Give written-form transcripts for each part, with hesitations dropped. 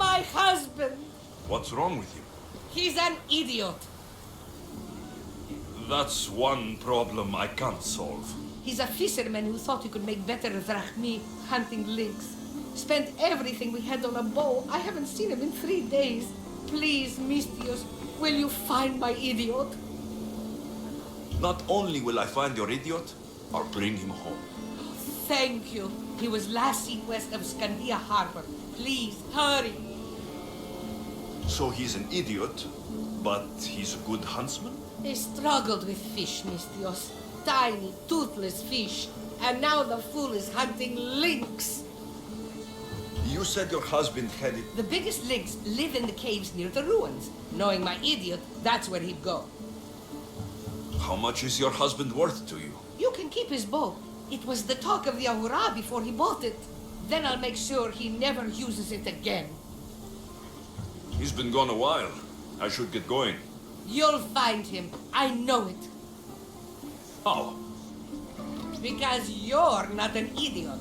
my husband. What's wrong with you? He's an idiot. That's one problem I can't solve. He's a fisherman who thought he could make better drachmi hunting lynx. Spent everything we had on a bow. I haven't seen him in 3 days. Please, Mistios, will you find my idiot? Not only will I find your idiot, I'll bring him home. Thank you. He was last seen west of Scandia Harbor. Please, hurry. So he's an idiot, but he's a good huntsman? He struggled with fish, Mistios. Tiny, toothless fish. And now the fool is hunting lynx. You said your husband had it. The biggest lynx live in the caves near the ruins. Knowing my idiot, that's where he'd go. How much is your husband worth to you? You can keep his bow. It was the talk of the Ahura before he bought it. Then I'll make sure he never uses it again. He's been gone a while. I should get going. You'll find him. I know it. How? Because you're not an idiot.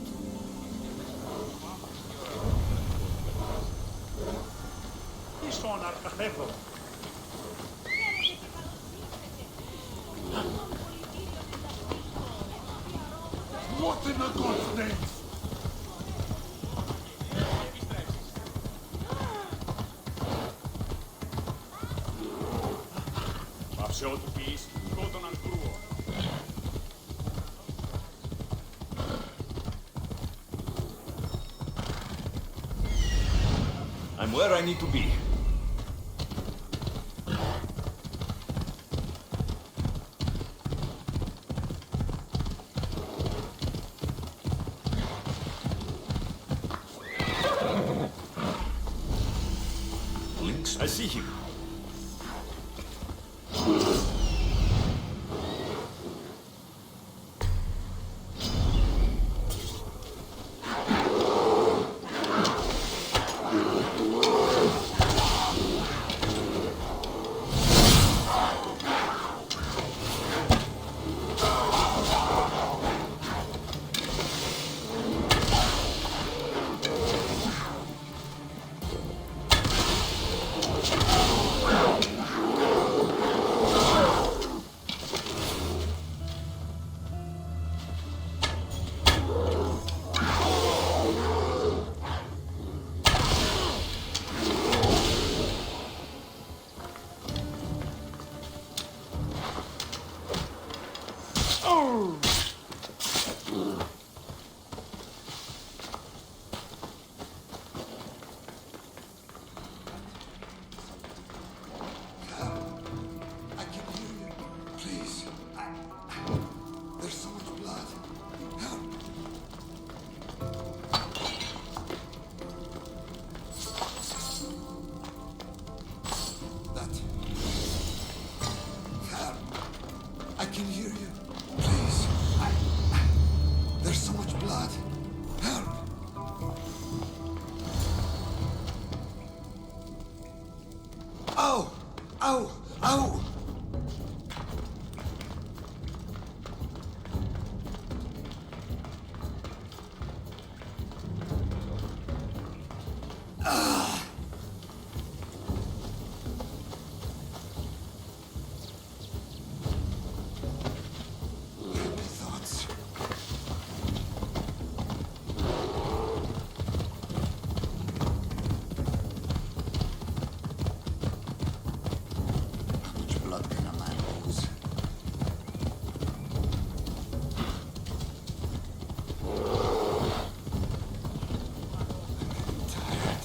What in the God's name? I'm where I need to be. Lynx, I see him. I can hear you. Please. There's so much blood. Help. That. Help. I can hear you. Please. There's so much blood. Help. Ow! Ow! Ow! Happy thoughts. How much blood can a man lose? I'm tired.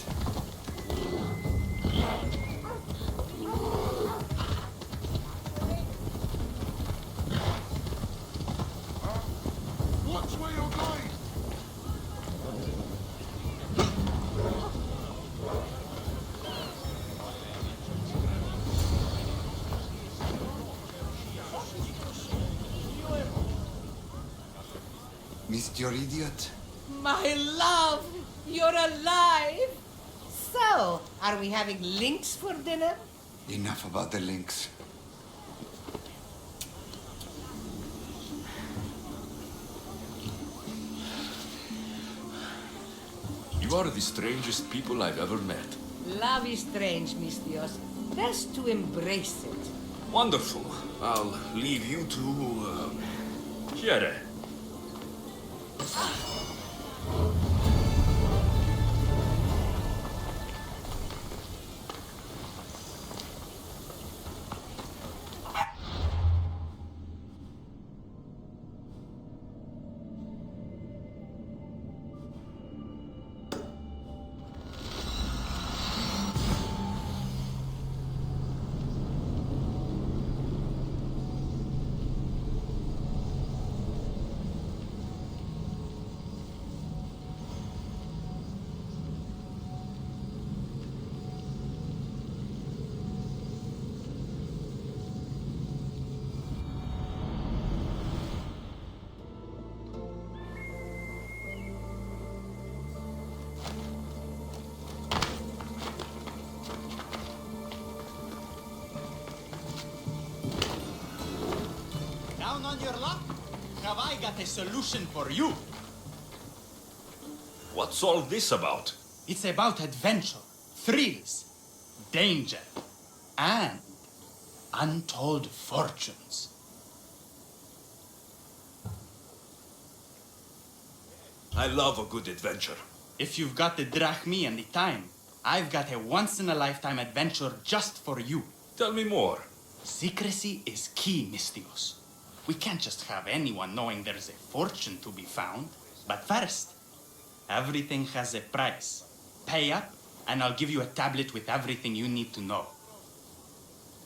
Watch where you're going! Missed your idiot? My love, you're alive. So, are we having lynx for dinner? Enough about the lynx. You are the strangest people I've ever met. Love is strange, Mistios. Best to embrace it. Wonderful. I'll leave you to, Jere. Down on your luck? Have I got a solution for you? What's all this about? It's about adventure, thrills, danger, and untold fortunes. I love a good adventure. If you've got the drachmi and the time, I've got a once-in-a-lifetime adventure just for you. Tell me more. Secrecy is key, Mistios. We can't just have anyone knowing there's a fortune to be found. But first, everything has a price. Pay up, and I'll give you a tablet with everything you need to know.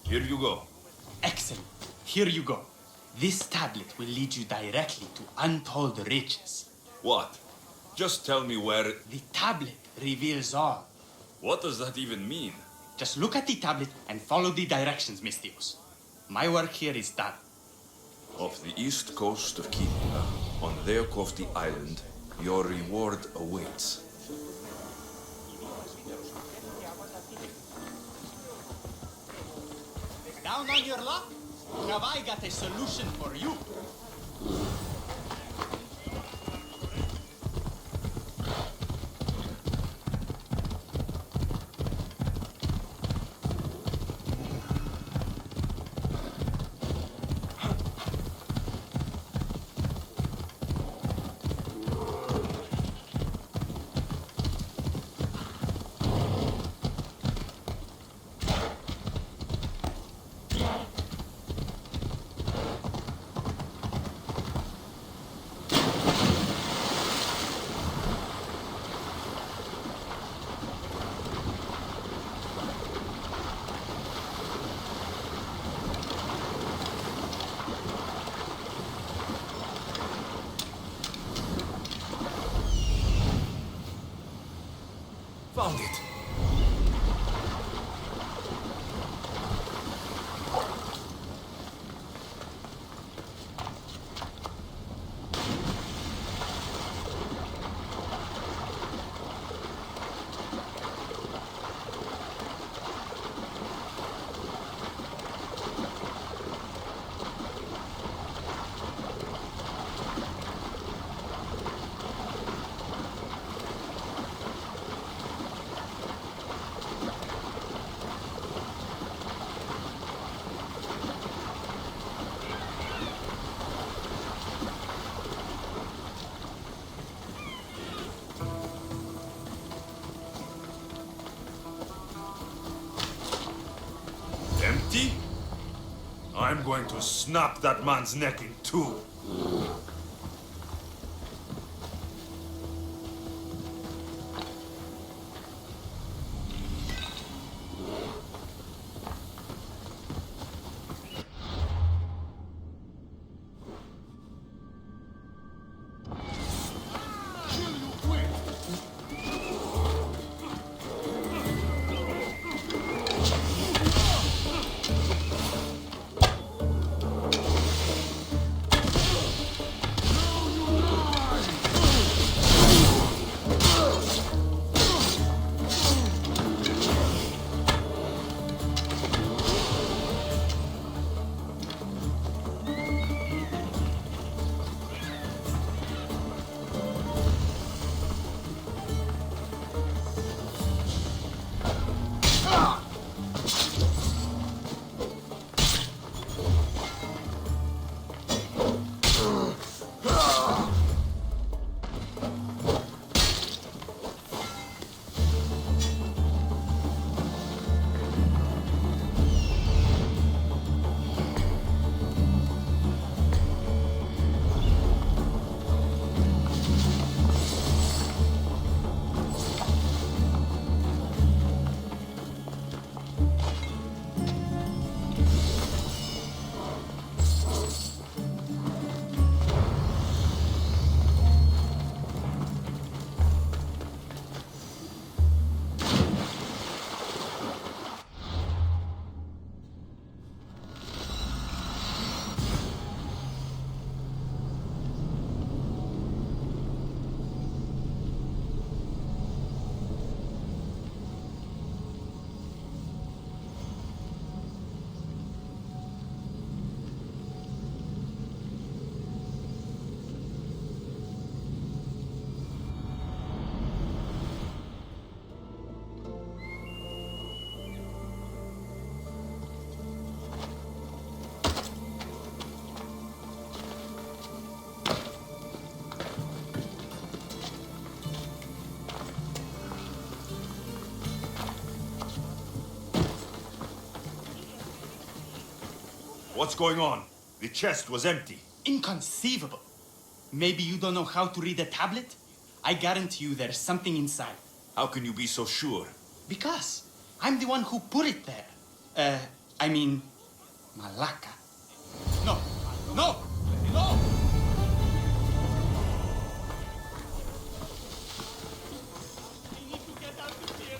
Here you go. Excellent. Here you go. This tablet will lead you directly to untold riches. What? Just tell me where... The tablet reveals all. What does that even mean? Just look at the tablet and follow the directions, Mistios. My work here is done. Off the east coast of Kenya, on Leokovti Island, your reward awaits. Down on your luck? Have I got a solution for you? Found it. Empty? I'm going to snap that man's neck in two. What's going on? The chest was empty. Inconceivable. Maybe you don't know how to read a tablet? I guarantee you there's something inside. How can you be so sure? Because I'm the one who put it there. I mean, Malaka. No, no, no! I need to get out of here.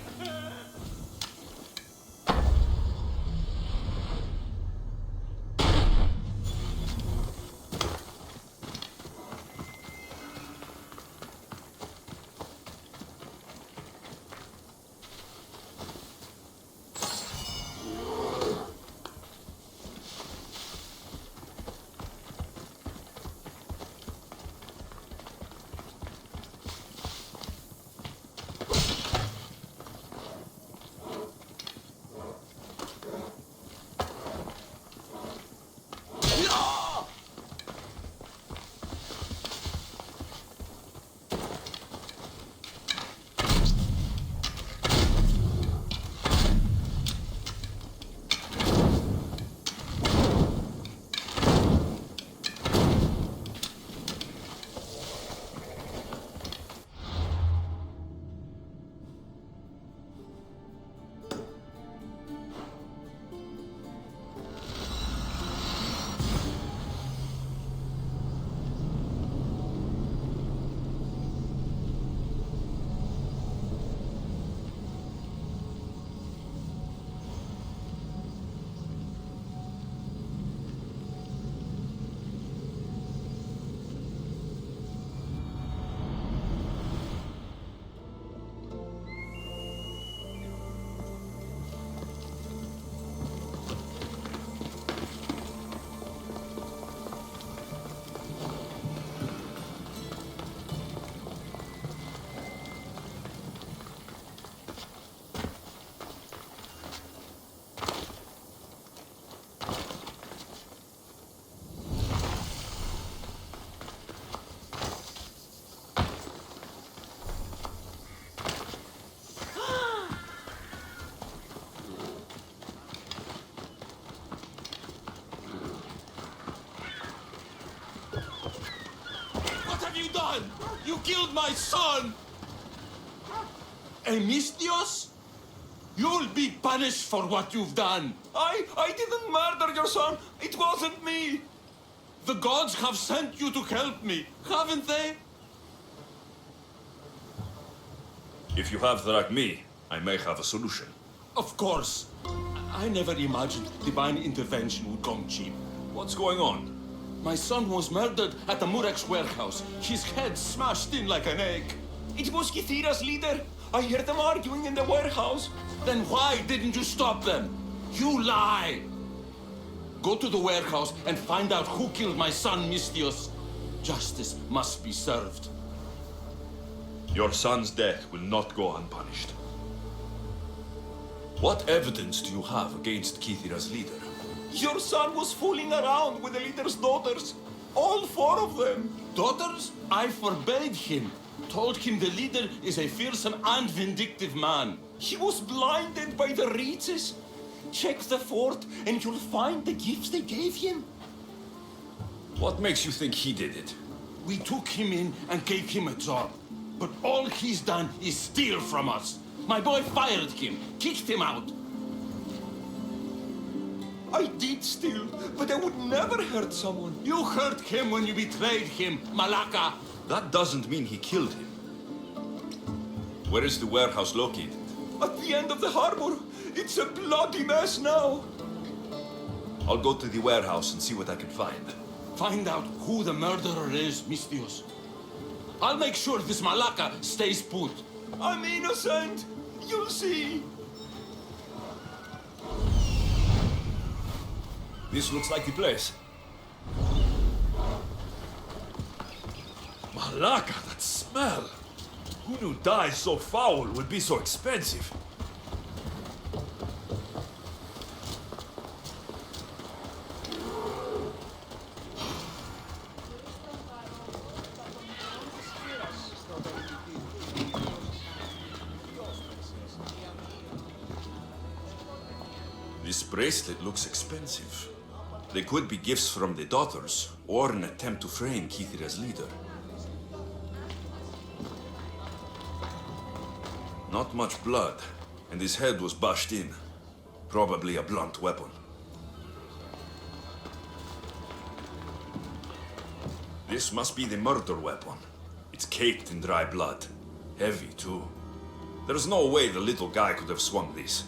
What have you done? You killed my son! Emistios? You'll be punished for what you've done. I didn't murder your son. It wasn't me. The gods have sent you to help me, haven't they? If you have like me, I may have a solution. Of course. I never imagined divine intervention would come cheap. What's going on? My son was murdered at the Murex warehouse. His head smashed in like an egg. It was Kithira's leader. I heard them arguing in the warehouse. Then why didn't you stop them? You lie! Go to the warehouse and find out who killed my son, Mistios. Justice must be served. Your son's death will not go unpunished. What evidence do you have against Kithira's leader? Your son was fooling around with the leader's daughters. All 4 of them. Daughters? I forbade him. Told him the leader is a fearsome and vindictive man. He was blinded by the reaches. Check the fort and you'll find the gifts they gave him. What makes you think he did it? We took him in and gave him a job. But all he's done is steal from us. My boy fired him, kicked him out. I did steal, but I would never hurt someone. You hurt him when you betrayed him, Malaka. That doesn't mean he killed him. Where is the warehouse located? At the end of the harbor. It's a bloody mess now. I'll go to the warehouse and see what I can find. Find out who the murderer is, Mistios. I'll make sure this Malaka stays put. I'm innocent. You'll see. This looks like the place. Malaka, that smell! Who knew dye so foul would be so expensive? This bracelet looks expensive. They could be gifts from the daughters, or an attempt to frame Kithira's leader. Not much blood, and his head was bashed in. Probably a blunt weapon. This must be the murder weapon. It's caked in dry blood. Heavy, too. There's no way the little guy could have swung this.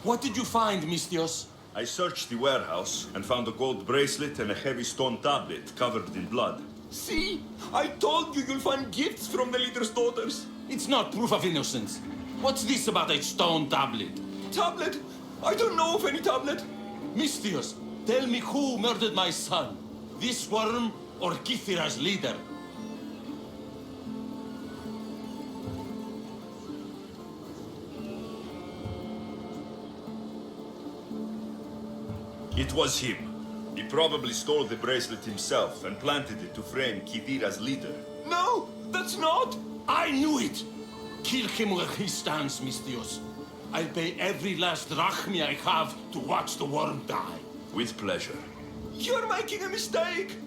What did you find, Mistios? I searched the warehouse and found a gold bracelet and a heavy stone tablet covered in blood. See? I told you you'll find gifts from the leader's daughters. It's not proof of innocence. What's this about a stone tablet? Tablet? I don't know of any tablet. Mistios, tell me who murdered my son. This worm or Kithira's leader? It was him. He probably stole the bracelet himself and planted it to frame Kithira's leader. No, that's not. I knew it. Kill him where he stands, Mistios. I'll pay every last drachmi I have to watch the worm die. With pleasure. You're making a mistake.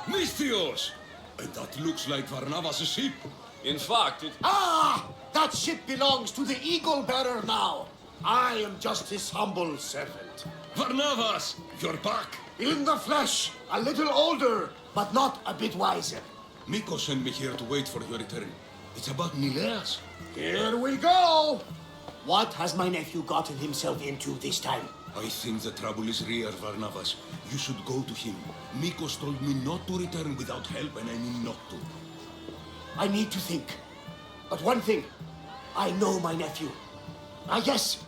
Mistios! That looks like Varnavas' ship. In fact, it... Ah! That ship belongs to the Eagle Bearer now. I am just his humble servant. Varnavas, you're back. In the flesh, a little older, but not a bit wiser. Miko sent me here to wait for your return. It's about Nileas. Here we go! What has my nephew gotten himself into this time? I think the trouble is real, Varnavas. You should go to him. Mikos told me not to return without help, and I mean not to. I need to think. But one thing, I know my nephew. Ah, yes.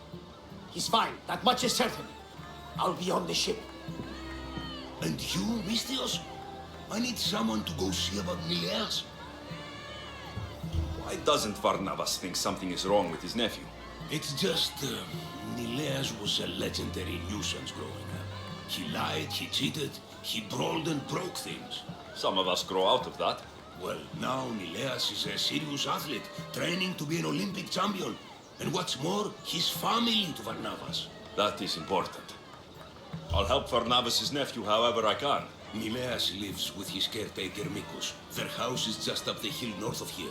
He's fine. That much is certain. I'll be on the ship. And you, Mistios? I need someone to go see about Mileas. Why doesn't Varnavas think something is wrong with his nephew? It's just, Mileas was a legendary nuisance growing up. He lied, he cheated, he brawled and broke things. Some of us grow out of that. Well, now Mileas is a serious athlete, training to be an Olympic champion. And what's more, he's family to Varnavas. That is important. I'll help Varnavas' nephew however I can. Mileas lives with his caretaker Mikos. Their house is just up the hill north of here.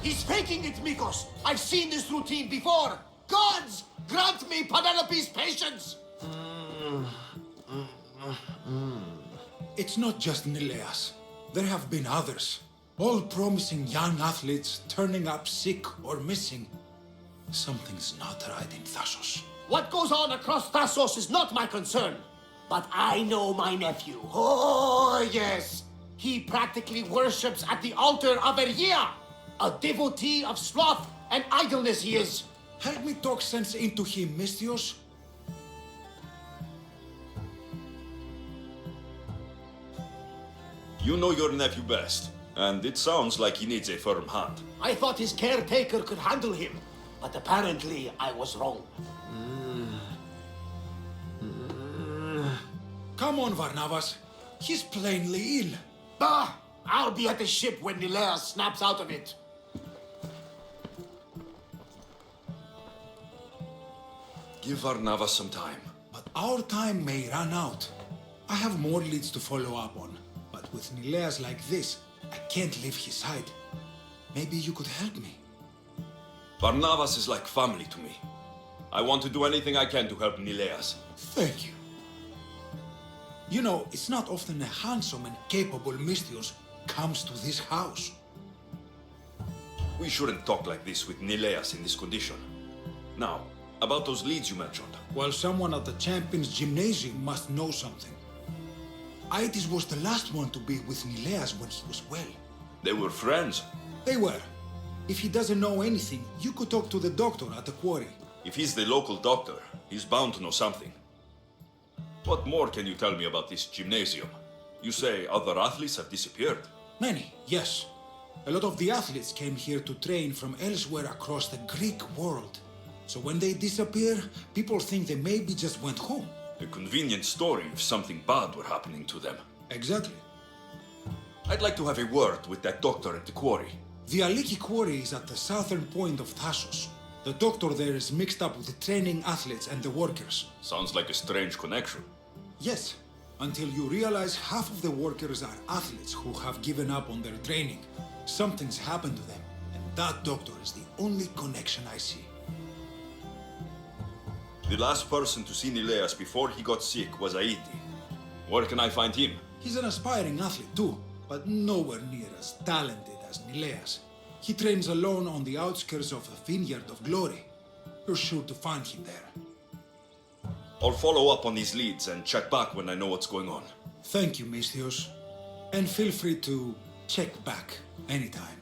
He's faking it, Mikos! I've seen this routine before! Gods, grant me Penelope's patience! It's not just Nileas. There have been others. All promising young athletes turning up sick or missing. Something's not right in Thassos. What goes on across Thassos is not my concern. But I know my nephew. Oh, yes. He practically worships at the altar of Ergia. A devotee of sloth and idleness he is. Help me talk sense into him, Mistios. You know your nephew best, and it sounds like he needs a firm hand. I thought his caretaker could handle him, but apparently I was wrong. Come on, Varnavas. He's plainly ill. Bah! I'll be at the ship when Nileas snaps out of it. Give Varnavas some time. But our time may run out. I have more leads to follow up on. But with Nileas like this, I can't leave his side. Maybe you could help me. Varnavas is like family to me. I want to do anything I can to help Nileas. Thank you. You know, it's not often a handsome and capable Mistios comes to this house. We shouldn't talk like this with Nileas in this condition. Now, about those leads you mentioned. Well, someone at the Champions Gymnasium must know something. Aitis was the last one to be with Nileas when he was well. They were friends. They were. If he doesn't know anything, you could talk to the doctor at the quarry. If he's the local doctor, he's bound to know something. What more can you tell me about this gymnasium? You say other athletes have disappeared? Many, yes. A lot of the athletes came here to train from elsewhere across the Greek world. So when they disappear, people think they maybe just went home. A convenient story if something bad were happening to them. Exactly. I'd like to have a word with that doctor at the quarry. The Aliki quarry is at the southern point of Thassos. The doctor there is mixed up with the training athletes and the workers. Sounds like a strange connection. Yes, until you realize half of the workers are athletes who have given up on their training. Something's happened to them, and that doctor is the only connection I see. The last person to see Nileas before he got sick was Aiti. Where can I find him? He's an aspiring athlete too, but nowhere near as talented as Nileas. He trains alone on the outskirts of the Vineyard of Glory. You're sure to find him there. I'll follow up on these leads and check back when I know what's going on. Thank you, Misthios. And feel free to check back anytime.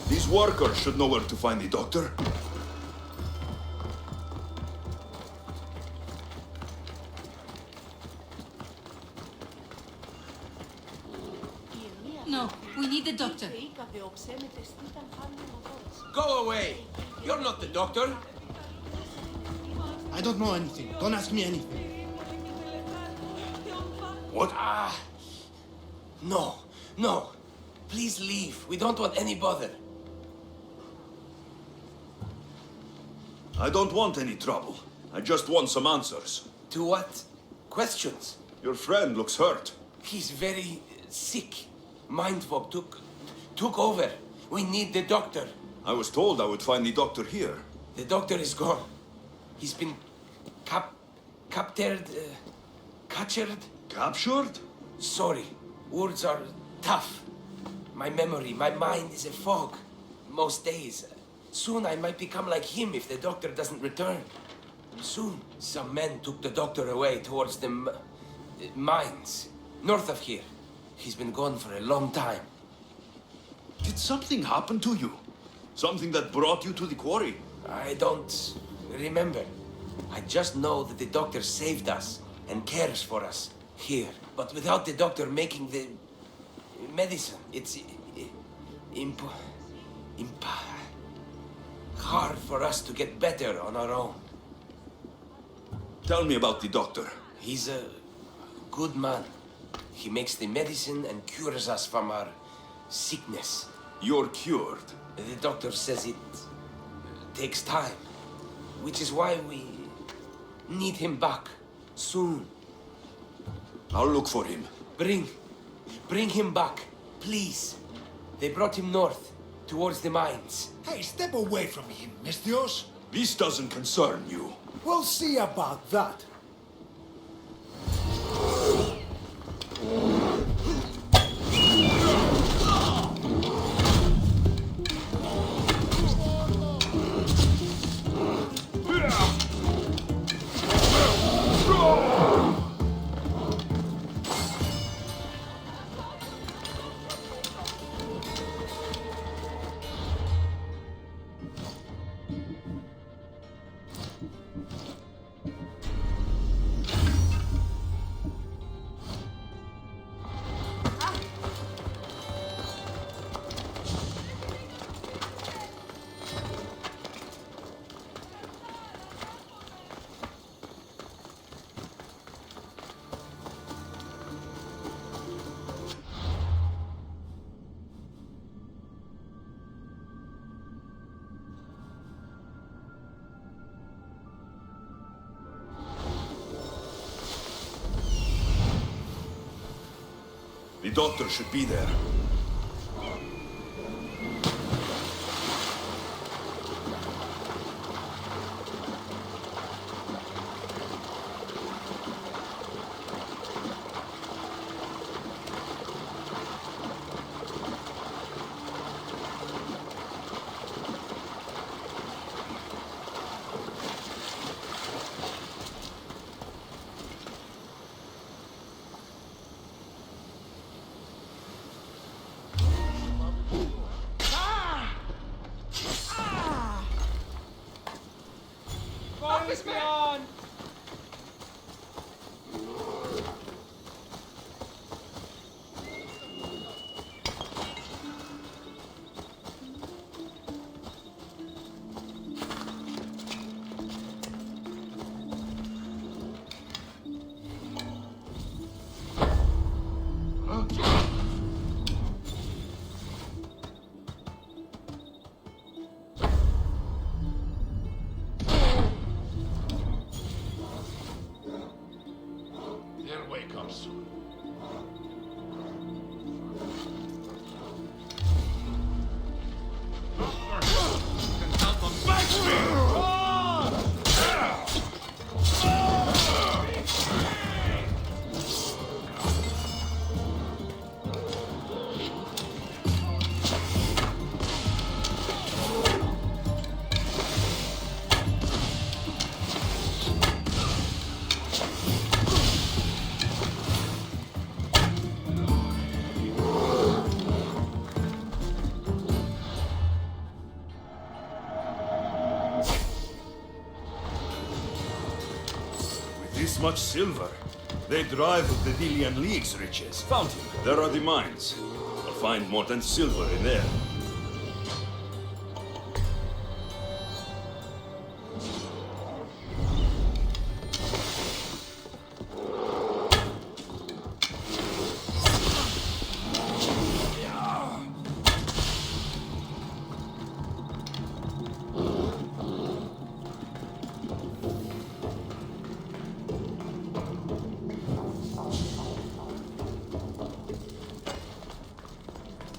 These workers should know where to find the doctor. No, we need the doctor. Go away! You're not the doctor. I don't know anything. Don't ask me anything. What? No, no. Please leave. We don't want any bother. I don't want any trouble. I just want some answers. To what? Questions? Your friend looks hurt. He's very sick. Mind fog took over. We need the doctor. I was told I would find the doctor here. The doctor is gone. He's been captured. Captured? Sorry. Words are tough. My memory, my mind is a fog. Most days. Soon I might become like him if the doctor doesn't return. Soon. Some men took the doctor away towards the mines. North of here. He's been gone for a long time. Did something happen to you? Something that brought you to the quarry? I don't remember. I just know that the doctor saved us and cares for us here. But without the doctor making the medicine, it's hard for us to get better on our own. Tell me about the doctor. He's a good man. He makes the medicine and cures us from our sickness. You're cured. The doctor says it takes time, which is why we need him back soon. I'll look for him. Bring him back, please. They brought him north, towards the mines. Hey, step away from him, Misthios. This doesn't concern you. We'll see about that. The doctor should be there. much silver. They drive with the Delian League's riches. Found him. There are the mines. I'll find more than silver in there.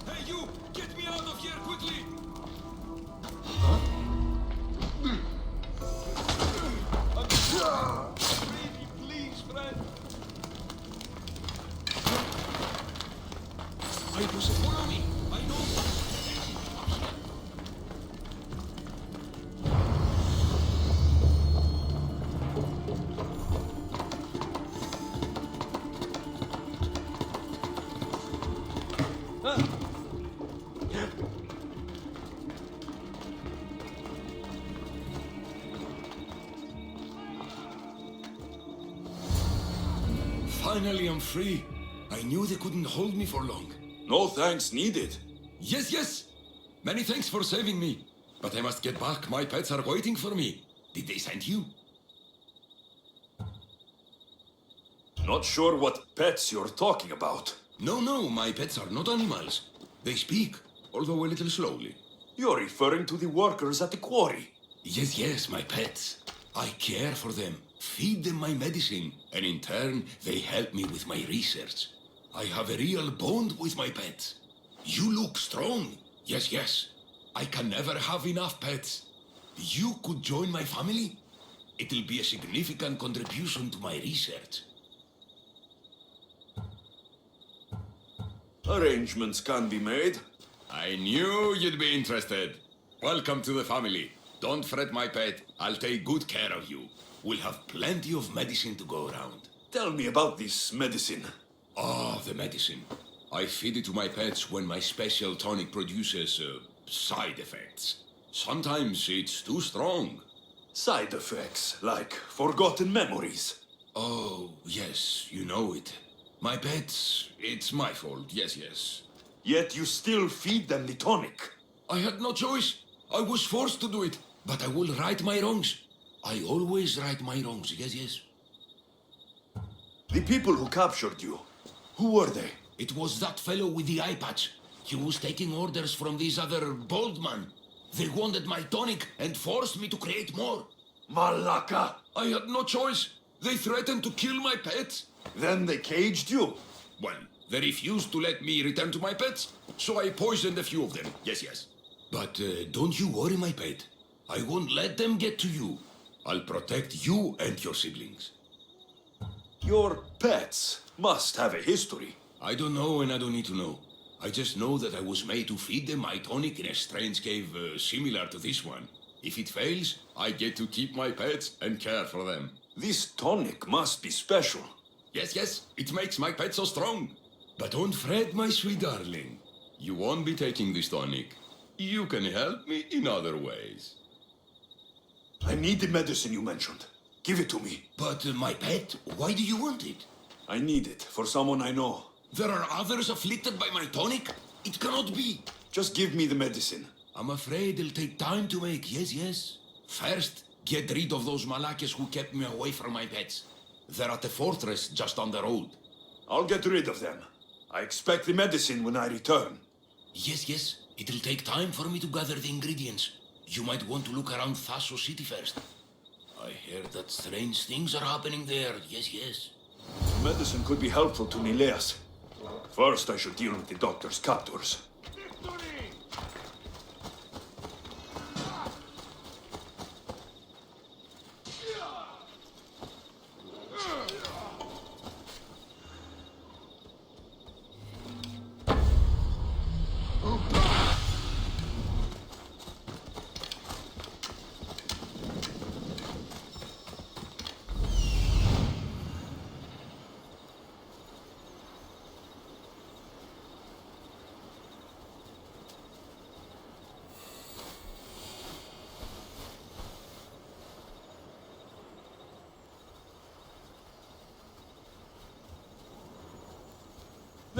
Hey, you! Get me out of here quickly! Baby, please, friend. I was follow me. I know. Finally, I'm free. I knew they couldn't hold me for long. No thanks needed. Yes, yes. Many thanks for saving me. But I must get back. My pets are waiting for me. Did they send you? Not sure what pets you're talking about. No, no, my pets are not animals. They speak, although a little slowly. You're referring to the workers at the quarry. Yes, yes, my pets. I care for them, feed them my medicine, and in turn, they help me with my research. I have a real bond with my pets. You look strong. Yes, yes. I can never have enough pets. You could join my family? It'll be a significant contribution to my research. Arrangements can be made. I knew you'd be interested. Welcome to the family. Don't fret, my pet. I'll take good care of you. We'll have plenty of medicine to go around. Tell me about this medicine. Ah, the medicine. I feed it to my pets when my special tonic produces side effects. Sometimes it's too strong. Side effects, like forgotten memories. Oh, yes, you know it. My pets, it's my fault, yes, yes. Yet you still feed them the tonic. I had no choice. I was forced to do it. But I will right my wrongs. I always right my wrongs, yes, yes. The people who captured you, who were they? It was that fellow with the eye patch. He was taking orders from this other bald man. They wanted my tonic and forced me to create more. Malaka! I had no choice. They threatened to kill my pets. Then they caged you. Well, they refused to let me return to my pets, so I poisoned a few of them. Yes, yes. But don't you worry, my pet. I won't let them get to you. I'll protect you and your siblings. Your pets must have a history. I don't know and I don't need to know. I just know that I was made to feed them my tonic in a strange cave similar to this one. If it fails, I get to keep my pets and care for them. This tonic must be special. Yes, yes, it makes my pet so strong. But don't fret, my sweet darling. You won't be taking this tonic. You can help me in other ways. I need the medicine you mentioned. Give it to me. But my pet, why do you want it? I need it for someone I know. There are others afflicted by my tonic? It cannot be. Just give me the medicine. I'm afraid it'll take time to make, yes, yes. First, get rid of those Malakas who kept me away from my pets. They're at the fortress just on the road. I'll get rid of them. I expect the medicine when I return. Yes, yes. It'll take time for me to gather the ingredients. You might want to look around Thasos City first. I hear that strange things are happening there. Yes, yes. The medicine could be helpful to Nileas. First, I should deal with the doctor's captors.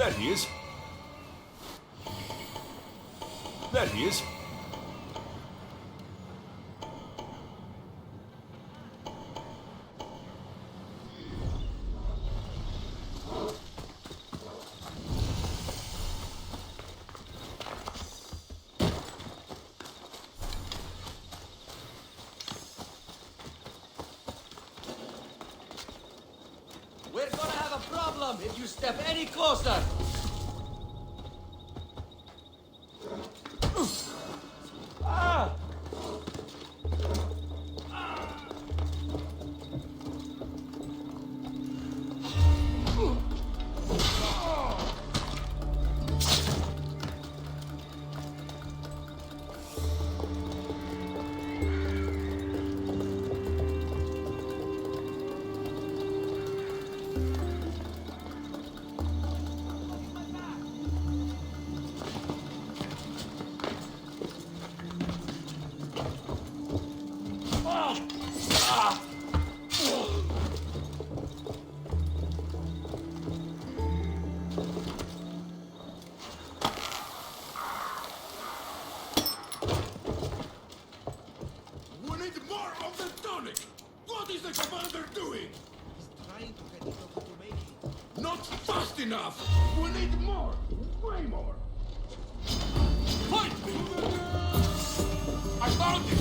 There he is. There he is. We're gonna have a problem if you step any closer. We need more of the tonic! What is the commander doing? He's trying to get the doctor to make it. Not fast enough! We need more! Way more! Fight me! I found it!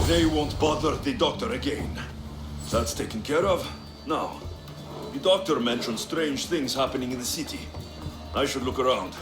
They won't bother the doctor again. That's taken care of. Now, the doctor mentioned strange things happening in the city. I should look around.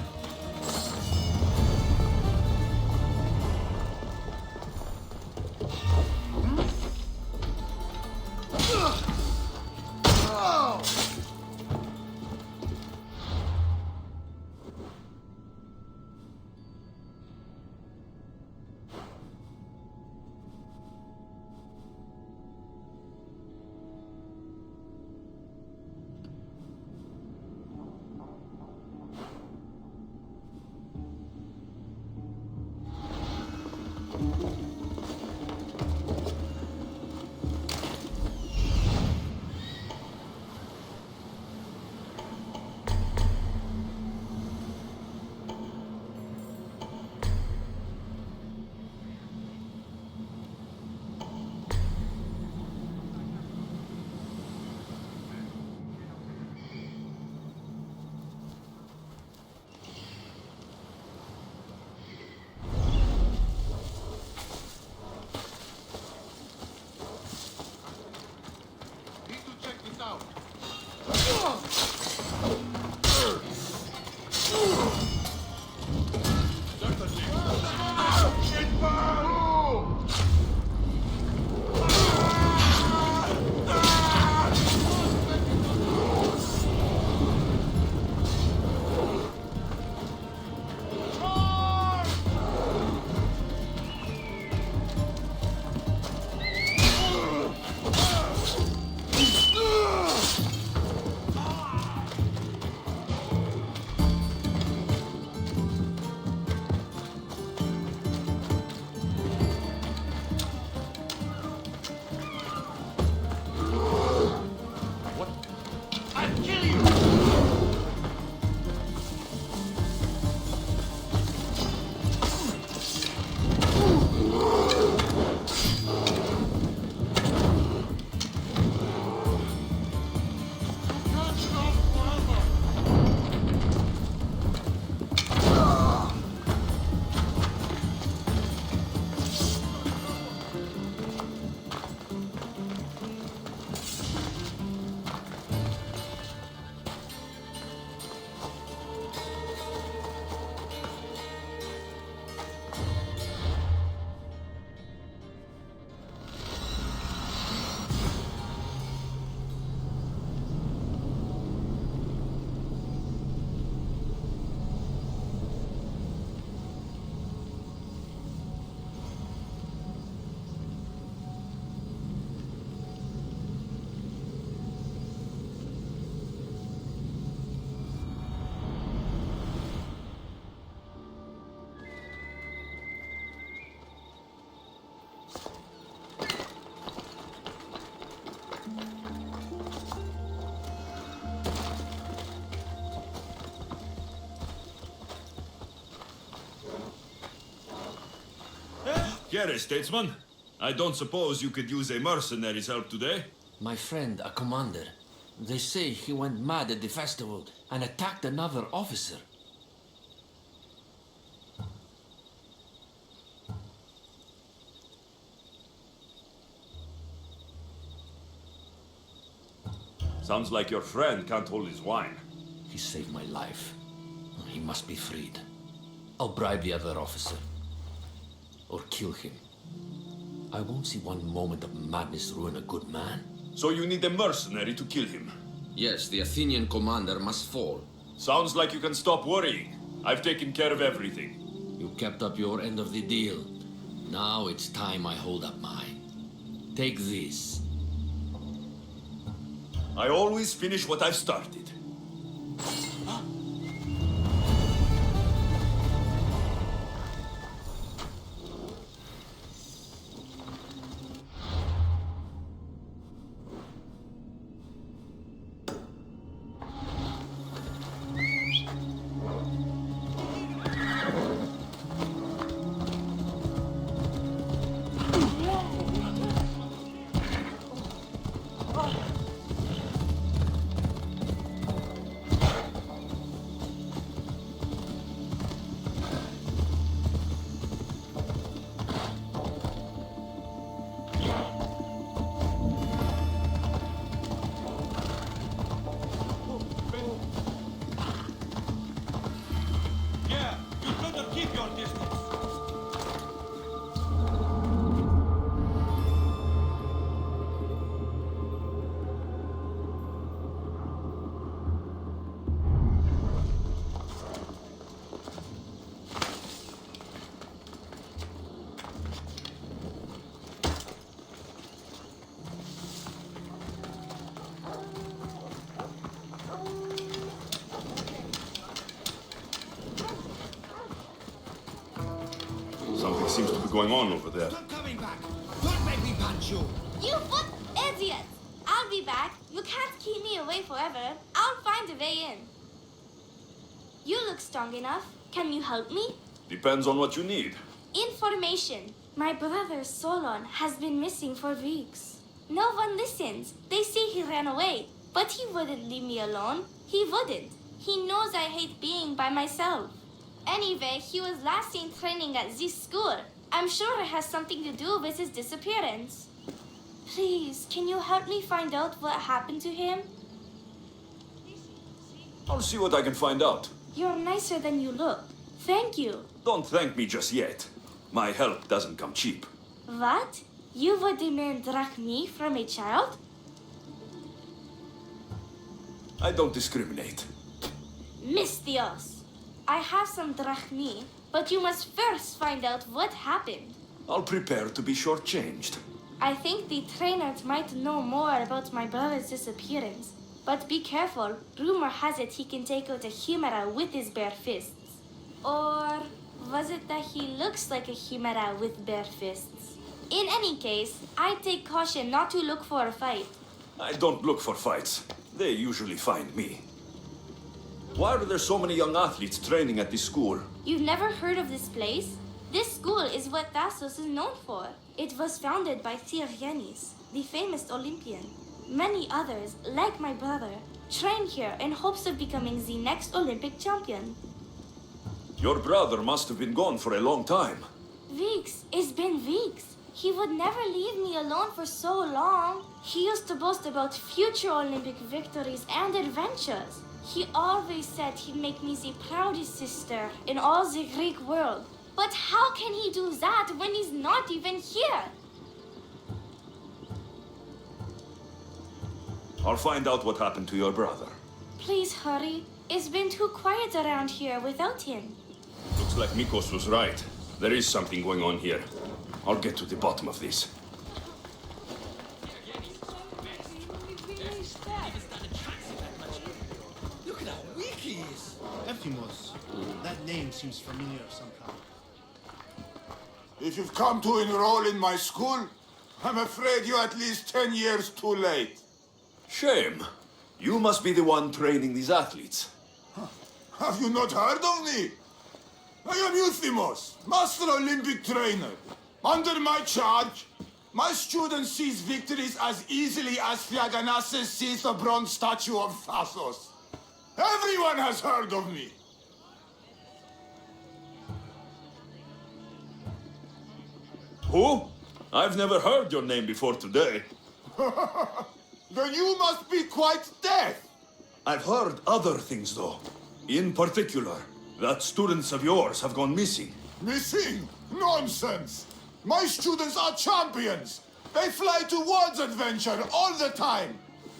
Here, statesman. I don't suppose you could use a mercenary's help today? My friend, a commander. They say he went mad at the festival and attacked another officer. Sounds like your friend can't hold his wine. He saved my life. He must be freed. I'll bribe the other officer. Or kill him. I won't see one moment of madness ruin a good man. So you need a mercenary to kill him? Yes, the Athenian commander must fall. Sounds like you can stop worrying. I've taken care of everything. You kept up your end of the deal. Now it's time I hold up mine. Take this. I always finish what I've started. Something seems to be going on over there. Stop coming back! Don't make me punch you! You foot idiot! I'll be back. You can't keep me away forever. I'll find a way in. You look strong enough. Can you help me? Depends on what you need. Information. My brother Solon has been missing for weeks. No one listens. They say he ran away. But he wouldn't leave me alone. He wouldn't. He knows I hate being by myself. Anyway, he was last seen training at this school. I'm sure it has something to do with his disappearance. Please, can you help me find out what happened to him? I'll see what I can find out. You're nicer than you look. Thank you. Don't thank me just yet. My help doesn't come cheap. What? You would demand drachmi from a child? I don't discriminate. Mistios! I have some drachmi, but you must first find out what happened. I'll prepare to be shortchanged. I think the trainers might know more about my brother's disappearance. But be careful. Rumor has it he can take out a chimera with his bare fists. Or was it that he looks like a chimera with bare fists? In any case, I take caution not to look for a fight. I don't look for fights. They usually find me. Why are there so many young athletes training at this school? You've never heard of this place? This school is what Thassos is known for. It was founded by Thyrianis, the famous Olympian. Many others, like my brother, train here in hopes of becoming the next Olympic champion. Your brother must have been gone for a long time. Weeks. It's been weeks. He would never leave me alone for so long. He used to boast about future Olympic victories and adventures. He always said he'd make me the proudest sister in all the Greek world. But how can he do that when he's not even here? I'll find out what happened to your brother. Please hurry. It's been too quiet around here without him. Looks like Mikos was right. There is something going on here. I'll get to the bottom of this. Look at how weak he is. Ephimos. That name seems familiar somehow. If you've come to enroll in my school, I'm afraid you're at least 10 years too late. Shame. You must be the one training these athletes. Have you not heard of me? I am Euthymos, Master Olympic Trainer. Under my charge, my students seize victories as easily as Theaganasses sees the bronze statue of Thassos. Everyone has heard of me. Who? I've never heard your name before today. Then you must be quite deaf. I've heard other things, though. In particular, that students of yours have gone missing. Missing? Nonsense! My students are champions! They fly towards adventure all the time!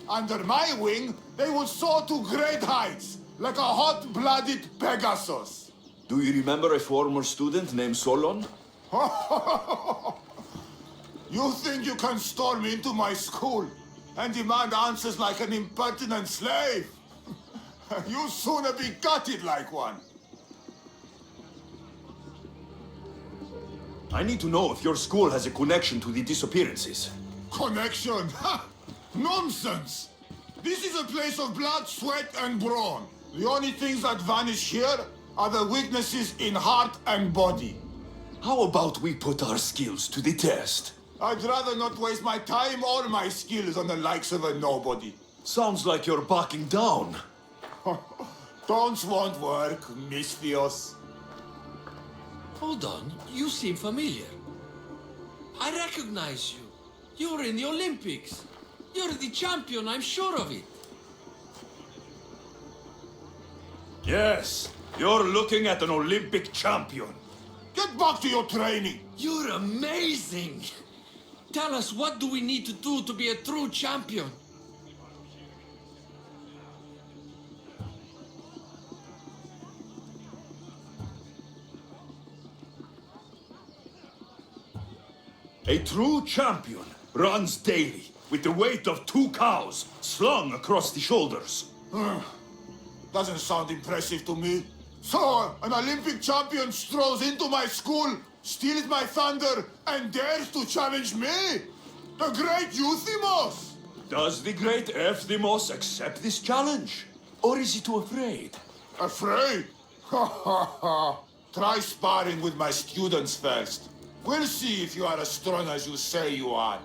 Under my wing, they will soar to great heights, like a hot-blooded Pegasus. Do you remember a former student named Solon? You think you can storm into my school and demand answers like an impertinent slave? You'll sooner be gutted like one. I need to know if your school has a connection to the disappearances. Connection? Ha! Nonsense! This is a place of blood, sweat, and brawn. The only things that vanish here are the weaknesses in heart and body. How about we put our skills to the test? I'd rather not waste my time or my skills on the likes of a nobody. Sounds like you're backing down. Don't won't work, Mistios. Hold on, you seem familiar. I recognize you. You're in the Olympics. You're the champion, I'm sure of it. Yes, you're looking at an Olympic champion. Get back to your training. You're amazing. Tell us, what do we need to do to be a true champion? A true champion runs daily with the weight of 2 cows slung across the shoulders. Doesn't sound impressive to me. So, an Olympic champion strolls into my school, steals my thunder, and dares to challenge me? The great Euthymos! Does the great Euthymos accept this challenge? Or is he too afraid? Afraid? Ha ha ha! Try sparring with my students first. We'll see if you are as strong as you say you are.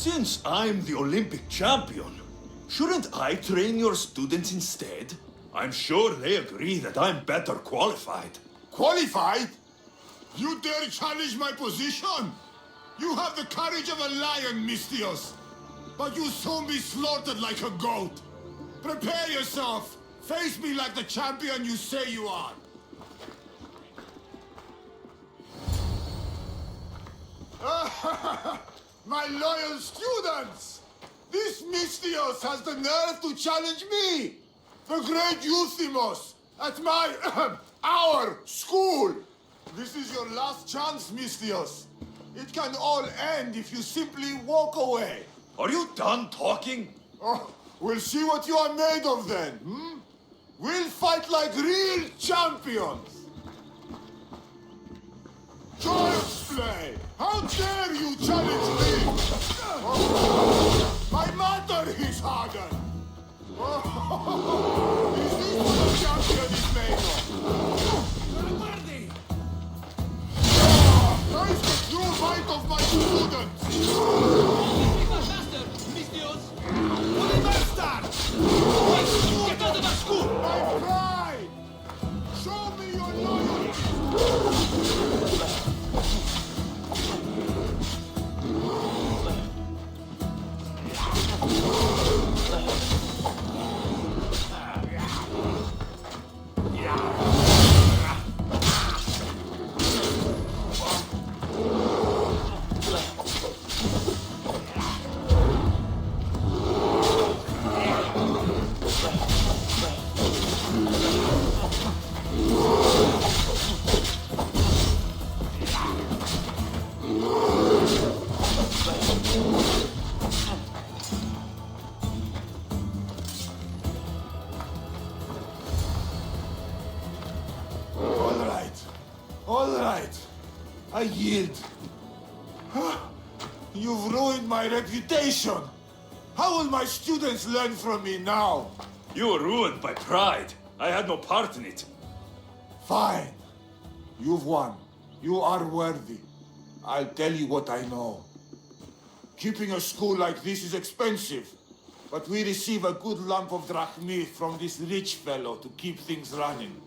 Since I'm the Olympic champion, shouldn't I train your students instead? I'm sure they agree that I'm better qualified. Qualified? You dare challenge my position? You have the courage of a lion, Mistios. But you'll soon be slaughtered like a goat. Prepare yourself. Face me like the champion you say you are. My loyal students! This Mistios has the nerve to challenge me! The great Euthymos! At my... our school! This is your last chance, Mistios. It can all end if you simply walk away. Are you done talking? Oh, we'll see what you are made of then, hmm? We'll fight like real champions! Child's play! How dare you challenge me! My mother is harder! Is this what a champion is made of? Nice the true might of my students! My pride! Show me your loyalty! All right. I yield. You've ruined my reputation. How will my students learn from me now? You were ruined by pride. I had no part in it. Fine. You've won. You are worthy. I'll tell you what I know. Keeping a school like this is expensive, but we receive a good lump of drachmi from this rich fellow to keep things running.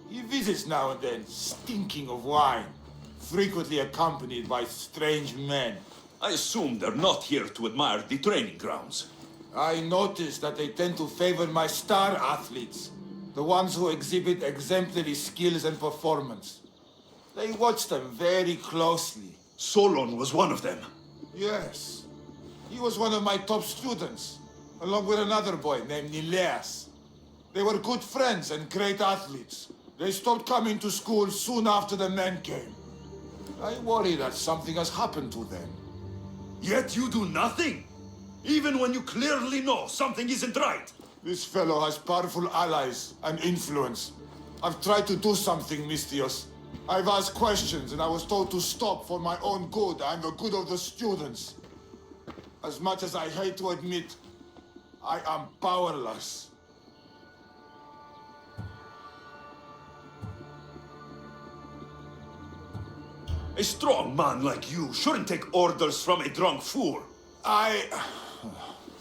He visits now and then, stinking of wine, frequently accompanied by strange men. I assume they're not here to admire the training grounds. I noticed that they tend to favor my star athletes, the ones who exhibit exemplary skills and performance. They watch them very closely. Solon was one of them. Yes. He was one of my top students, along with another boy named Nileas. They were good friends and great athletes. They stopped coming to school soon after the men came. I worry that something has happened to them. Yet you do nothing? Even when you clearly know something isn't right? This fellow has powerful allies and influence. I've tried to do something, Mistios. I've asked questions and I was told to stop for my own good and the good of the students. As much as I hate to admit, I am powerless. A strong man like you shouldn't take orders from a drunk fool.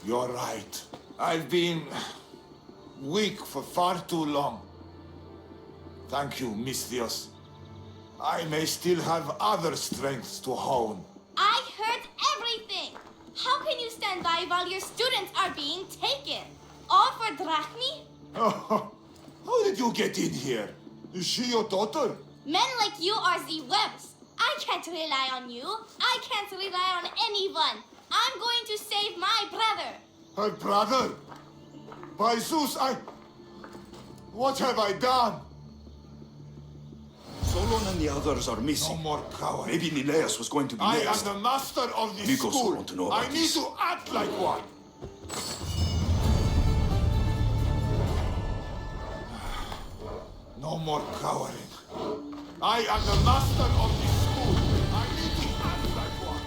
You're right. I've been weak for far too long. Thank you, Mistios. I may still have other strengths to hone. I heard everything! How can you stand by while your students are being taken? All for drachmi? How did you get in here? Is she your daughter? Men like you are the webs. I can't rely on you. I can't rely on anyone. I'm going to save my brother. Her brother? By Zeus, what have I done? Solon and the others are missing. No more cowards. Maybe Nileas was going to be I next. am the master of this Nikos school. will want to know about I need this. to act like one. No more cowering. I am the master of this school. I need to act like one.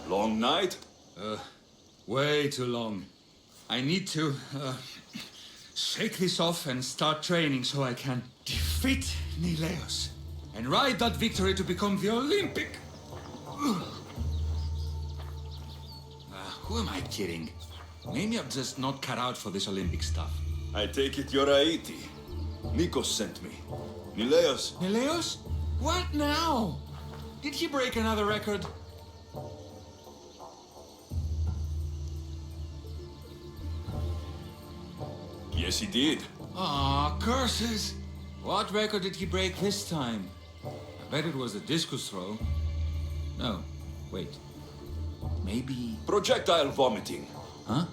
Long night? Way too long. I need to, shake this off and start training so I can defeat Nileos and ride that victory to become the Olympic. Who am I kidding? Maybe I'm just not cut out for this Olympic stuff. I take it you're Haiti. Nikos sent me. Nileos. Nileos? What now? Did he break another record? Yes, he did. Aw, curses! What record did he break this time? I bet it was the discus throw. No, wait. Maybe... Projectile vomiting. Huh?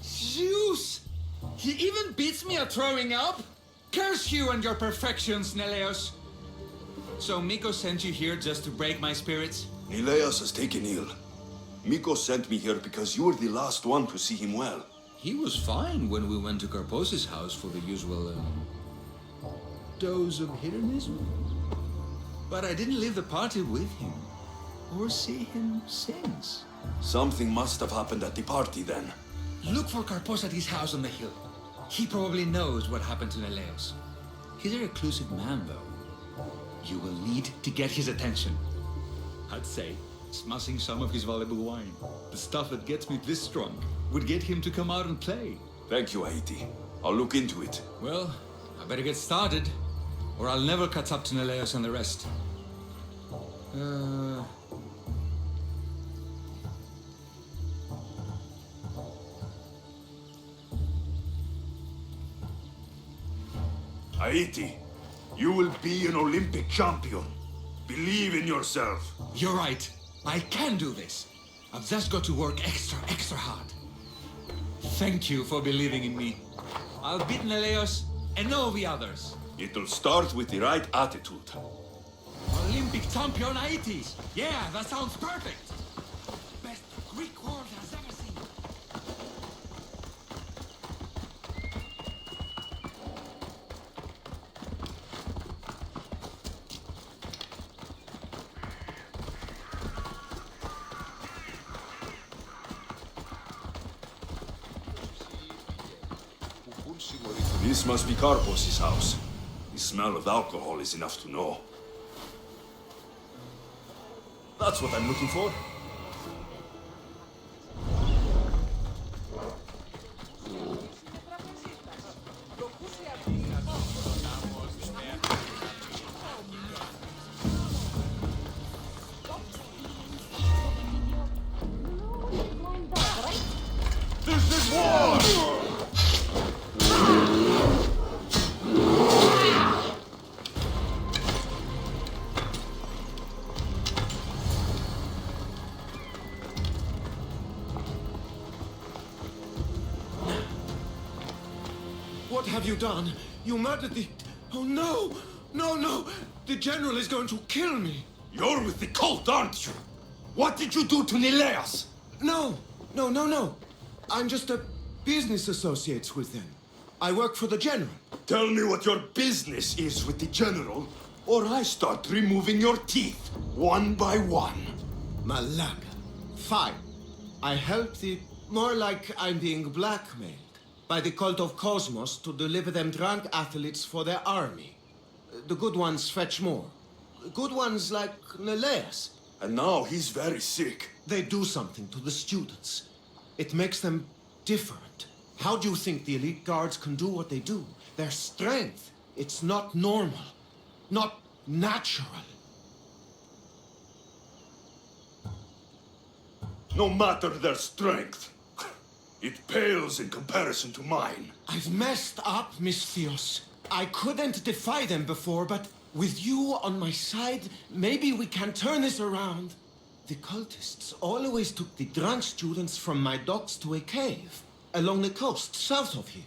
Zeus! He even beats me at throwing up? Curse you and your perfections, Neleos! So Miko sent you here just to break my spirits? Nileos has taken ill. Miko sent me here because you were the last one to see him well. He was fine when we went to Karpos' house for the usual, dose of hedonism. But I didn't leave the party with him, or see him since. Something must have happened at the party then. Look for Karpos at his house on the hill. He probably knows what happened to Neleos. He's a reclusive man, though. You will need to get his attention. I'd say, smashing some of his valuable wine, the stuff that gets me this drunk, would get him to come out and play. Thank you, Haiti. I'll look into it. Well, I better get started, or I'll never catch up to Neleos and the rest. Haiti, you will be an Olympic champion. Believe in yourself. You're right. I can do this. I've just got to work extra hard. Thank you for believing in me. I'll beat Neleos and all the others. It'll start with the right attitude. Olympic champion Aitis. Yeah, that sounds perfect. Best Greek world has ever seen. This must be Karpos' house. The smell of alcohol is enough to know. That's what I'm looking for. This is war! What have you done? You murdered the... Oh, no! No! The general is going to kill me! You're with the cult, aren't you? What did you do to Nileas? No! I'm just a business associate with them. I work for the general. Tell me what your business is with the general, or I start removing your teeth, one by one. Malaga. Fine. I help the... More like I'm being blackmailed by the cult of Cosmos to deliver them drunk athletes for their army. The good ones fetch more. Good ones like Neleas. And now he's very sick. They do something to the students. It makes them different. How do you think the elite guards can do what they do? Their strength, it's not normal. Not natural. No matter their strength, it pales in comparison to mine. I've messed up, Misthios. I couldn't defy them before, but with you on my side, maybe we can turn this around. The cultists always took the drunk students from my docks to a cave along the coast south of here.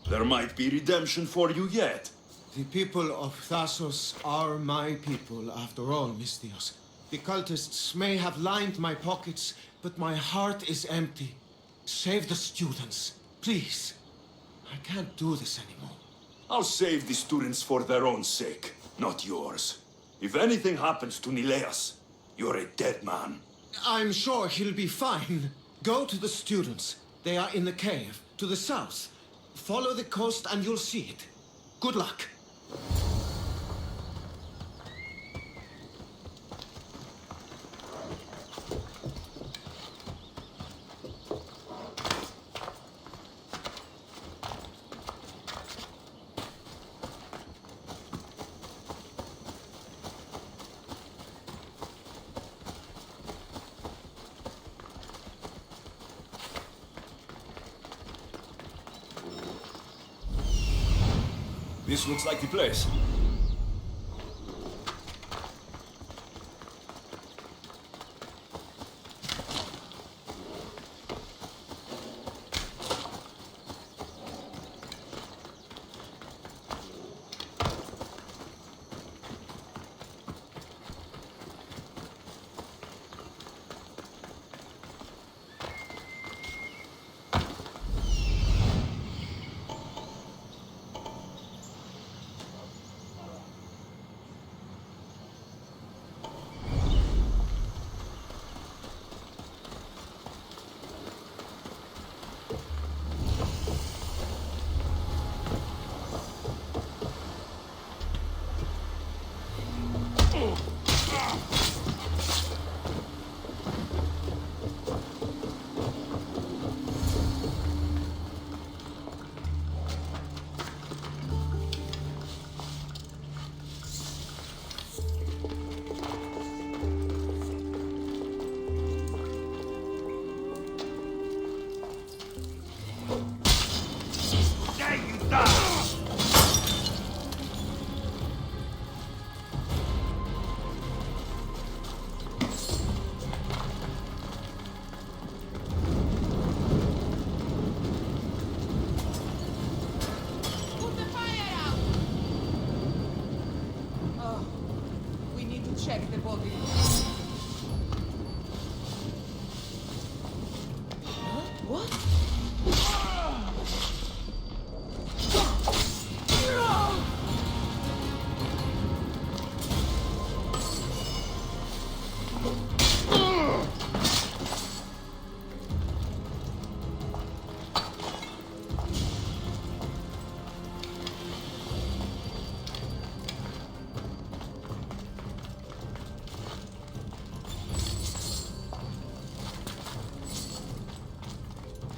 There might be redemption for you yet. The people of Thassos are my people, after all, Misthios. The cultists may have lined my pockets, but my heart is empty. Save the students, please. I can't do this anymore. I'll save the students for their own sake, not yours. If anything happens to Nileas, you're a dead man. I'm sure he'll be fine. Go to the students. They are in the cave, to the south. Follow the coast and you'll see it. Good luck. This looks like the place. Check the body. Huh? What?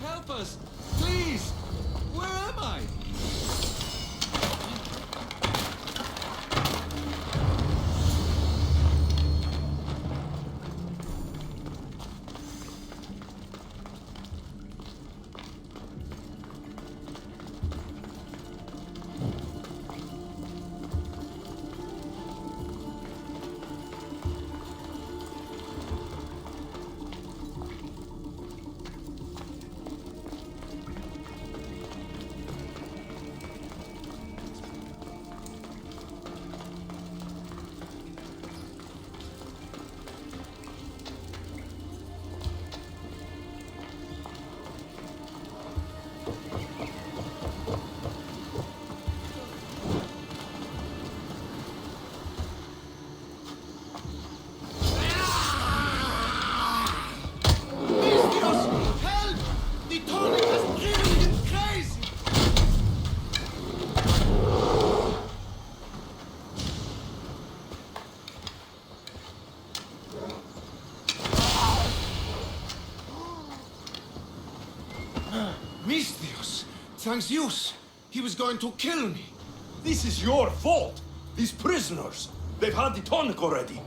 Help us! Please! Where am I? Misthios! Thanks Zeus! He was going to kill me! This is your fault! These prisoners! They've had the tonic already!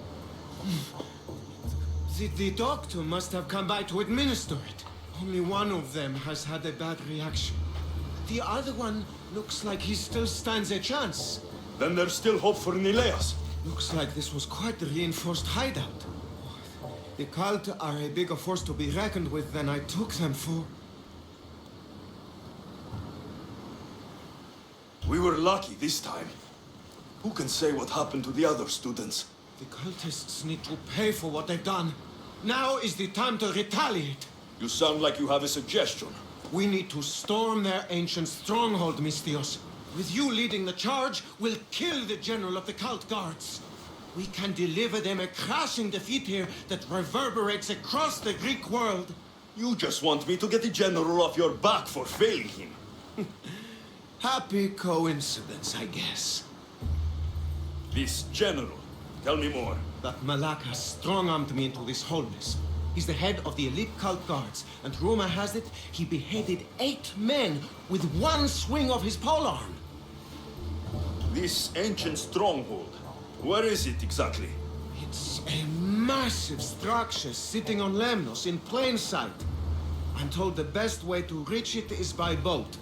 The doctor must have come by to administer it. Only one of them has had a bad reaction. The other one looks like he still stands a chance. Then there's still hope for Nileas. Looks like this was quite a reinforced hideout. The cult are a bigger force to be reckoned with than I took them for. We were lucky this time. Who can say what happened to the other students? The cultists need to pay for what they've done. Now is the time to retaliate. You sound like you have a suggestion. We need to storm their ancient stronghold, Misthios. With you leading the charge, we'll kill the general of the cult guards. We can deliver them a crashing defeat here that reverberates across the Greek world. You just want me to get the general off your back for failing him. Happy coincidence, I guess. This general, tell me more. That Malaka strong-armed me into this wholeness. He's the head of the elite cult guards, and rumor has it he beheaded 8 men with one swing of his polearm. This ancient stronghold, where is it exactly? It's a massive structure sitting on Lemnos in plain sight. I'm told the best way to reach it is by boat.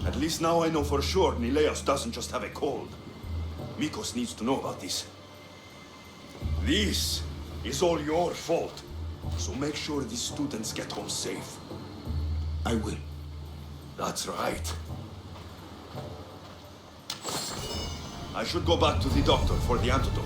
At least now I know for sure Nileos doesn't just have a cold. Mikos needs to know about this. This is all your fault. So make sure these students get home safe. I will. That's right. I should go back to the doctor for the antidote.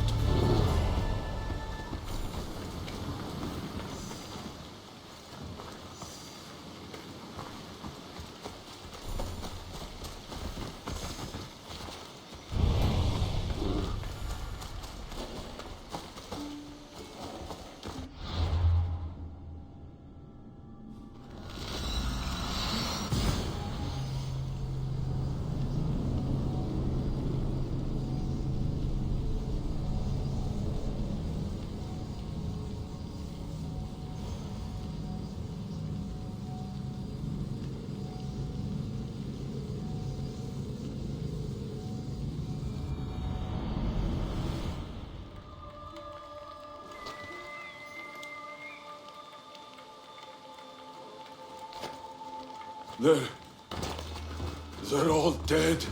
They're all dead.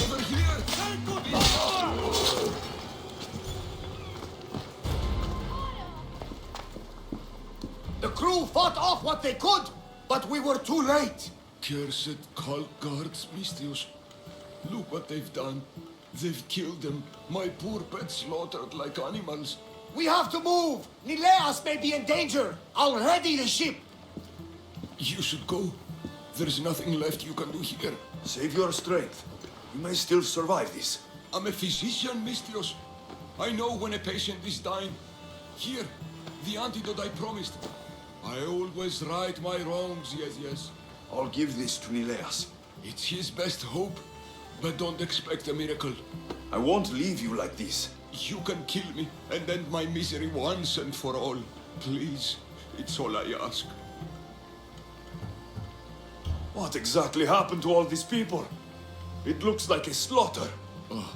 Over here! The crew fought off what they could, but we were too late. Cursed cult guards, Mistios. Look what they've done. They've killed them. My poor pets slaughtered like animals. We have to move. Nileas may be in danger. I'll ready the ship. You should go. There's nothing left you can do here. Save your strength. You may still survive this. I'm a physician, Mistios. I know when a patient is dying. Here, the antidote I promised. I always right my wrongs, yes. I'll give this to Nileas. It's his best hope, but don't expect a miracle. I won't leave you like this. You can kill me and end my misery once and for all. Please, it's all I ask. What exactly happened to all these people? It looks like a slaughter. Oh,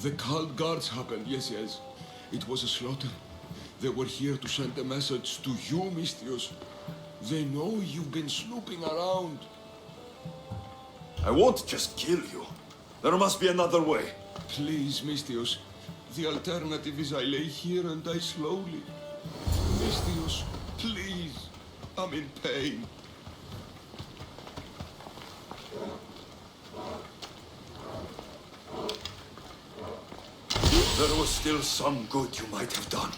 the cult guards happened, yes. It was a slaughter. They were here to send a message to you, Mistios. They know you've been snooping around. I won't just kill you. There must be another way. Please, Mistios. The alternative is I lay here and die slowly. Mistios, please. I'm in pain. There was still some good you might have done.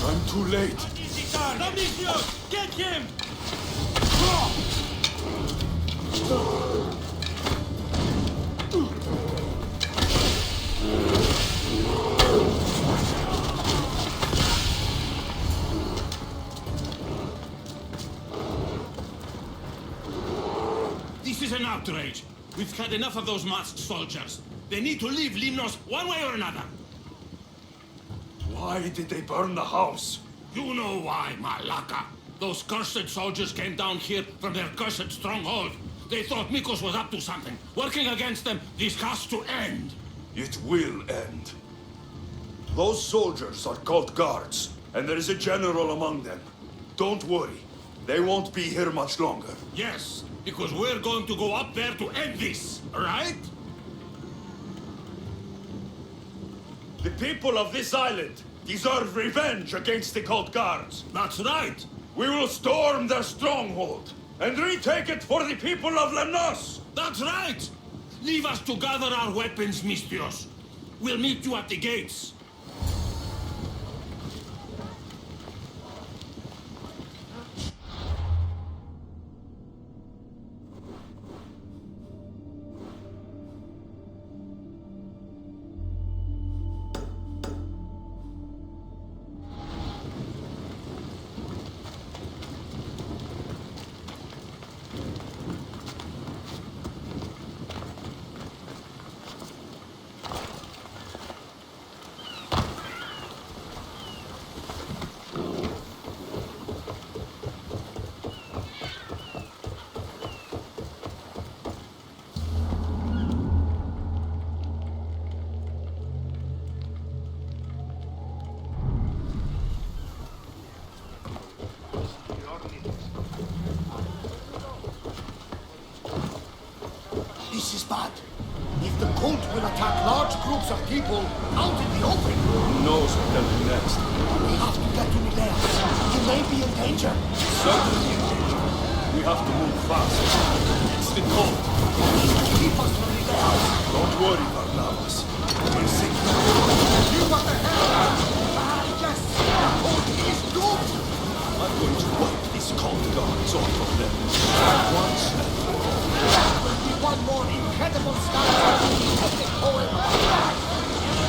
I'm too late. Domitius, get him! This is an outrage. We've had enough of those masked soldiers. They need to leave Limnos one way or another. Why did they burn the house? You know why, Malaka. Those cursed soldiers came down here from their cursed stronghold. They thought Mikos was up to something. Working against them, this has to end. It will end. Those soldiers are called guards, and there is a general among them. Don't worry. They won't be here much longer. Yes, because we're going to go up there to end this, right? The people of this island deserve revenge against the cult guards. That's right. We will storm their stronghold and retake it for the people of Lemnos. That's right. Leave us to gather our weapons, Mistios. We'll meet you at the gates. This is bad. If the cult will attack large groups of people out in the open, Who knows what they'll do next? we have to get to Nileas. You may be in danger. Certainly in danger. We have to move fast. It's the cult. Keep us from Nileas. Don't worry, Barnabas. We'll sink them. You got the hell. Yes, the cult is doomed. I'm going to wipe these cult guards off of them. Once and for all. There will be one more incredible start. Epic poem.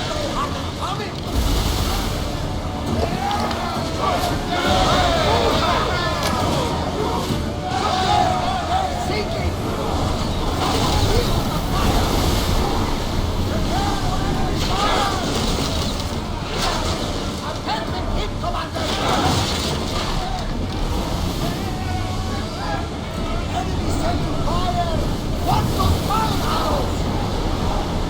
You have it coming. Sinking. Attempting hit, Commander. Enemy sent to fire! What's those fire arrows?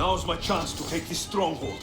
Now's my chance to take this stronghold.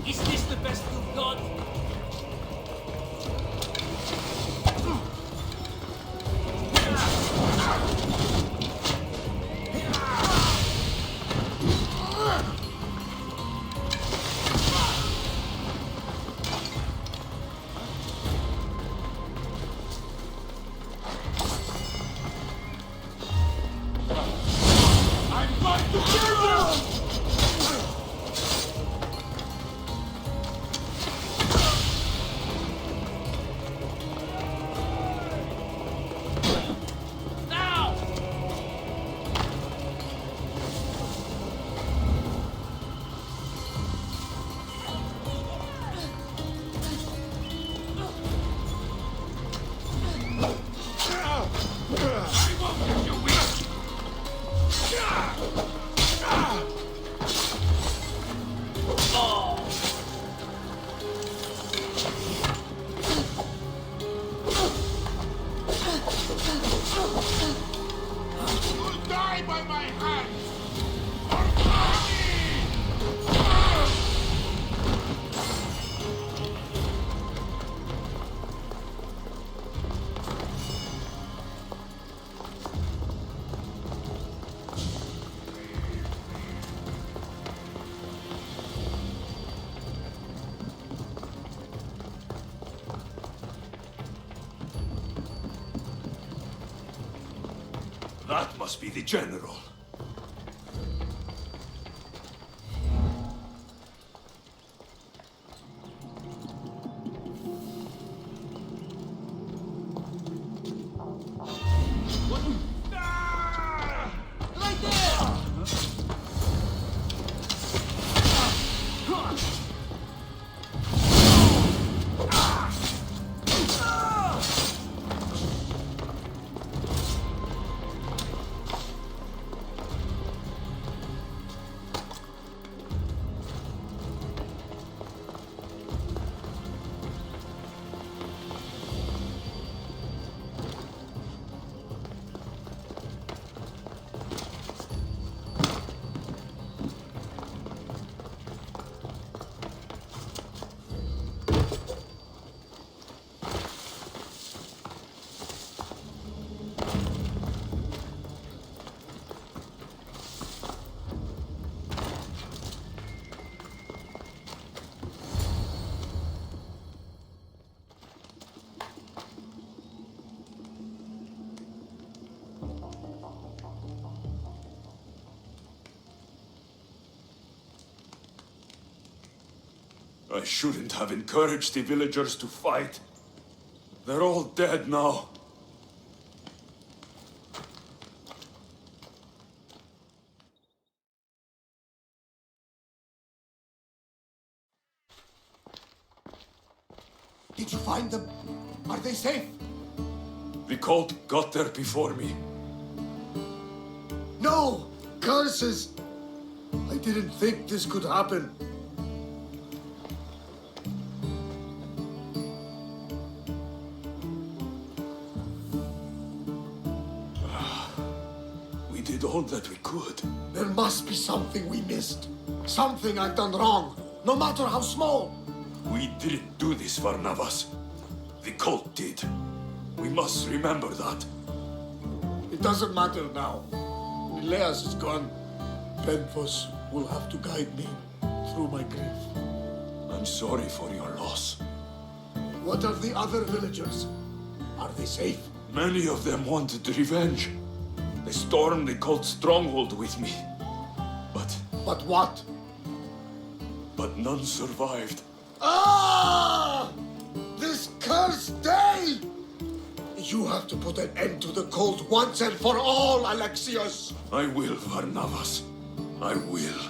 Is this the best you've got? I'm going to kill you! Now! You'll die by my hand! That must be the general. Right there! I shouldn't have encouraged the villagers to fight. They're all dead now. Did you find them? Are they safe? The cult got there before me. No! Curses! I didn't think this could happen. We did all that we could. There must be something we missed. Something I've done wrong, no matter how small. We didn't do this, Varnavas. The cult did. We must remember that. It doesn't matter now. Elias is gone. Penthos will have to guide me through my grief. I'm sorry for your loss. What of the other villagers? Are they safe? Many of them wanted revenge. They stormed the cult's stronghold with me. But what? But none survived. Ah! This cursed day! You have to put an end to the cult once and for all, Alexios! I will, Varnavas. I will.